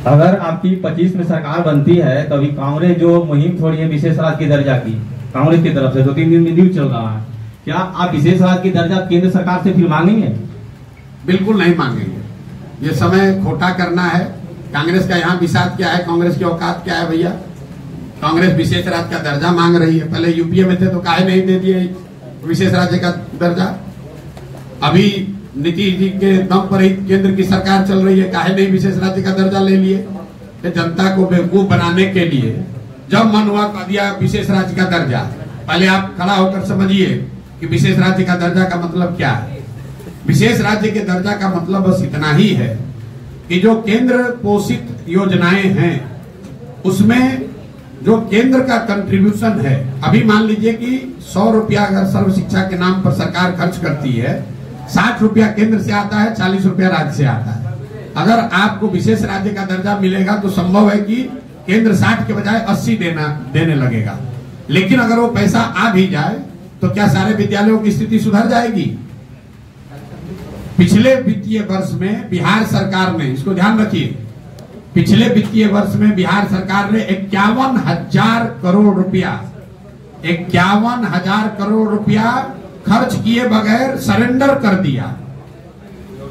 अगर आपकी 25 में सरकार बनती है तो अभी कांग्रेस जो मुहिम छोड़ी है विशेष राज्य की दर्जा की, कांग्रेस की तरफ से 2-3 दिन में न्यूज चल रहा है, क्या आप विशेष राज्य की दर्जा केंद्र सरकार से फिर मांगेंगे? बिल्कुल नहीं मांगेंगे। ये समय खोटा करना है। कांग्रेस का यहाँ विषाद क्या है, कांग्रेस की औकात क्या है भैया? कांग्रेस विशेष राज्य का दर्जा मांग रही है। पहले यूपीए में थे तो काहे नहीं दे दिए विशेष राज्य का दर्जा? अभी नीतीश जी के दम पर ही केंद्र की सरकार चल रही है, काहे नहीं विशेष राज्य का दर्जा ले लिए? जनता को बेवकूफ बनाने के लिए जब मन हुआ कर दिया विशेष राज्य का दर्जा। पहले आप खड़ा होकर समझिए कि विशेष राज्य का दर्जा का मतलब क्या है। विशेष राज्य के दर्जा का मतलब बस इतना ही है कि जो केंद्र पोषित योजनाएं हैं उसमें जो केंद्र का कंट्रीब्यूशन है, अभी मान लीजिए कि 100 रुपया अगर सर्व शिक्षा के नाम पर सरकार खर्च करती है, 60 रुपया केंद्र से आता है, 40 रुपया राज्य से आता है। अगर आपको विशेष राज्य का दर्जा मिलेगा तो संभव है कि केंद्र 60 के बजाय 80 देने लगेगा। लेकिन अगर वो पैसा आ भी जाए तो क्या सारे विद्यालयों की स्थिति सुधर जाएगी? पिछले वित्तीय वर्ष में बिहार सरकार ने, इसको ध्यान रखिए, पिछले वित्तीय वर्ष में बिहार सरकार ने 51,000 करोड़ रुपया 51,000 करोड़ रुपया खर्च किए बगैर सरेंडर कर दिया।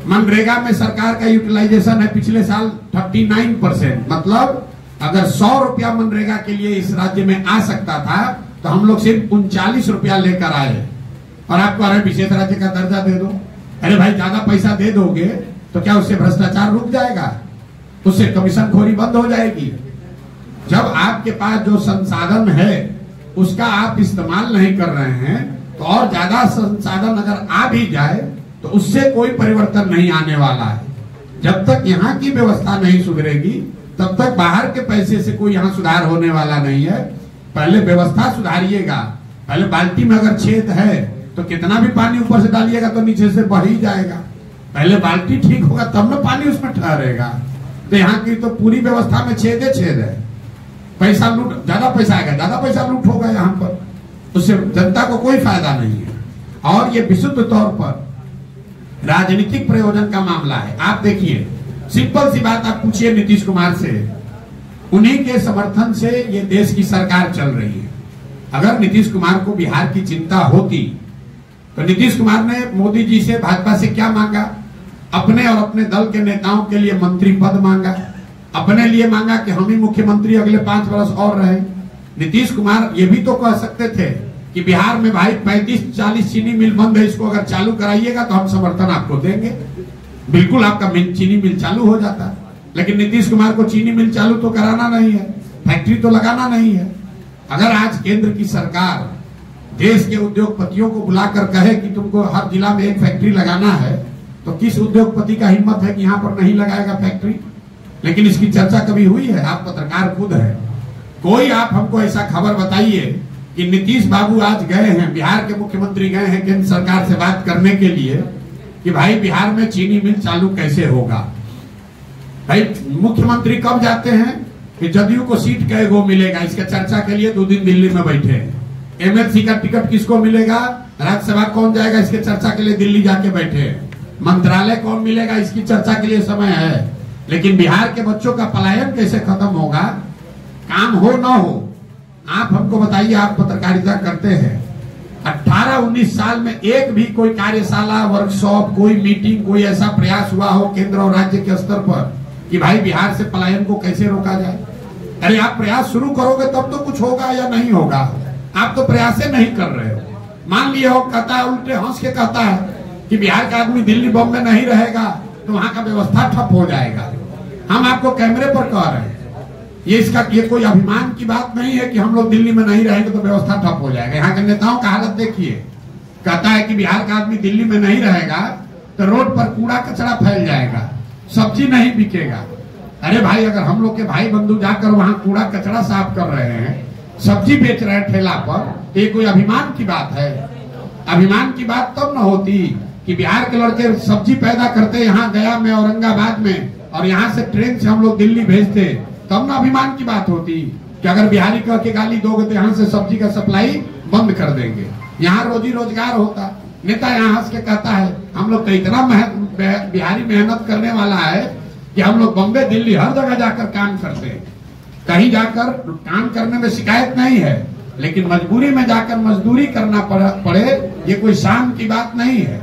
मनरेगा में सरकार का यूटिलाइजेशन है पिछले साल 39%। मतलब अगर 100 रुपया मनरेगा के लिए इस राज्य में आ सकता था तो हम लोग सिर्फ 39 रुपया लेकर आए और आपको अरे विशेष राज्य का दर्जा दे दो। अरे भाई ज्यादा पैसा दे दोगे तो क्या उससे भ्रष्टाचार रुक जाएगा? उससे कमीशन खोरी बंद हो जाएगी। जब आपके पास जो संसाधन है उसका आप इस्तेमाल नहीं कर रहे हैं तो और ज्यादा संसाधन अगर आ भी जाए तो उससे कोई परिवर्तन नहीं आने वाला है। जब तक यहाँ की व्यवस्था नहीं सुधरेगी तब तक बाहर के पैसे से कोई यहाँ सुधार होने वाला नहीं है। पहले व्यवस्था सुधारिएगा। पहले बाल्टी में अगर छेद है तो कितना भी पानी ऊपर से डालिएगा तो नीचे से बह ही जाएगा। पहले बाल्टी ठीक होगा तब ना पानी उसमें ठहरेगा। तो यहाँ की तो पूरी व्यवस्था में छेद है। पैसा लूट, ज्यादा पैसा आएगा, ज्यादा पैसा लूट होगा यहाँ पर, उससे जनता को कोई फायदा नहीं है। और ये विशुद्ध तौर पर राजनीतिक प्रयोजन का मामला है। आप देखिए, सिंपल सी बात आप पूछिए नीतीश कुमार से, उन्हीं के समर्थन से ये देश की सरकार चल रही है। अगर नीतीश कुमार को बिहार की चिंता होती तो नीतीश कुमार ने मोदी जी से, भाजपा से क्या मांगा? अपने और अपने दल के नेताओं के लिए मंत्री पद मांगा, अपने लिए मांगा कि हम ही मुख्यमंत्री अगले 5 वर्ष और रहे। नीतीश कुमार ये भी तो कह सकते थे कि बिहार में भाई 35-40 चीनी मिल बंद है, इसको अगर चालू कराइएगा तो हम समर्थन आपको देंगे। बिल्कुल आपका चीनी मिल चालू हो जाता। लेकिन नीतीश कुमार को चीनी मिल चालू तो कराना नहीं है, फैक्ट्री तो लगाना नहीं है। अगर आज केंद्र की सरकार देश के उद्योगपतियों को बुलाकर कहे कि तुमको हर जिला में एक फैक्ट्री लगाना है तो किस उद्योगपति का हिम्मत है कि यहाँ पर नहीं लगाएगा फैक्ट्री? लेकिन इसकी चर्चा कभी हुई है? आप पत्रकार खुद है, कोई आप हमको ऐसा खबर बताइए कि नीतीश बाबू आज गए हैं, बिहार के मुख्यमंत्री गए हैं केंद्र सरकार से बात करने के लिए कि भाई बिहार में चीनी मिल चालू कैसे होगा। भाई मुख्यमंत्री कब जाते हैं कि जदयू को सीट कई गो मिलेगा, इसका चर्चा के लिए 2 दिन दिल्ली में बैठे हैं। एमएलसी का टिकट किसको मिलेगा, राज्यसभा कौन जाएगा, इसके चर्चा के लिए दिल्ली जाके बैठे हैं। मंत्रालय कौन मिलेगा, इसकी चर्चा के लिए समय है। लेकिन बिहार के बच्चों का पलायन कैसे खत्म होगा, काम हो ना हो, आप हमको बताइए। आप पत्रकारिता करते हैं, 18-19 साल में एक भी कोई कार्यशाला, वर्कशॉप, कोई मीटिंग, कोई ऐसा प्रयास हुआ हो केंद्र और राज्य के स्तर पर कि भाई बिहार से पलायन को कैसे रोका जाए? अरे आप प्रयास शुरू करोगे तब तो कुछ होगा या नहीं होगा। आप तो प्रयास नहीं कर रहे हो। मान लिया हो, कहता है, उल्टे हंस के कहता है कि बिहार का आदमी दिल्ली बॉम्बे नहीं रहेगा तो वहां का व्यवस्था ठप हो जाएगा। हम आपको कैमरे पर कह रहे हैं, ये कोई अभिमान की बात नहीं है कि हम लोग दिल्ली में नहीं रहेंगे तो व्यवस्था ठप हो जाएगा। यहाँ के नेताओं का हालत देखिए, कहता है कि बिहार का आदमी दिल्ली में नहीं रहेगा तो रोड पर कूड़ा कचरा फैल जाएगा, सब्जी नहीं बिकेगा। अरे भाई, अगर हम लोग के भाई बंधु जाकर वहां कूड़ा कचरा साफ कर रहे हैं, सब्जी बेच रहे हैं ठेला पर, तो ये कोई अभिमान की बात है? अभिमान की बात तब न होती कि बिहार के लड़के सब्जी पैदा करते यहाँ गया में, औरंगाबाद में, और यहाँ से ट्रेन से हम लोग दिल्ली भेजते, तब ना अभिमान की बात होती कि अगर बिहारी कह के गाली दोगे तो यहाँ से सब्जी का सप्लाई बंद कर देंगे, यहाँ रोजी रोजगार होता। नेता यहाँ हंस के कहता है हम लोग तो इतना बिहारी मेहनत करने वाला है कि हम लोग बम्बे दिल्ली हर जगह जाकर काम करते हैं, कहीं जाकर काम करने में शिकायत नहीं है, लेकिन मजबूरी में जाकर मजदूरी करना पड़े ये कोई शान की बात नहीं है।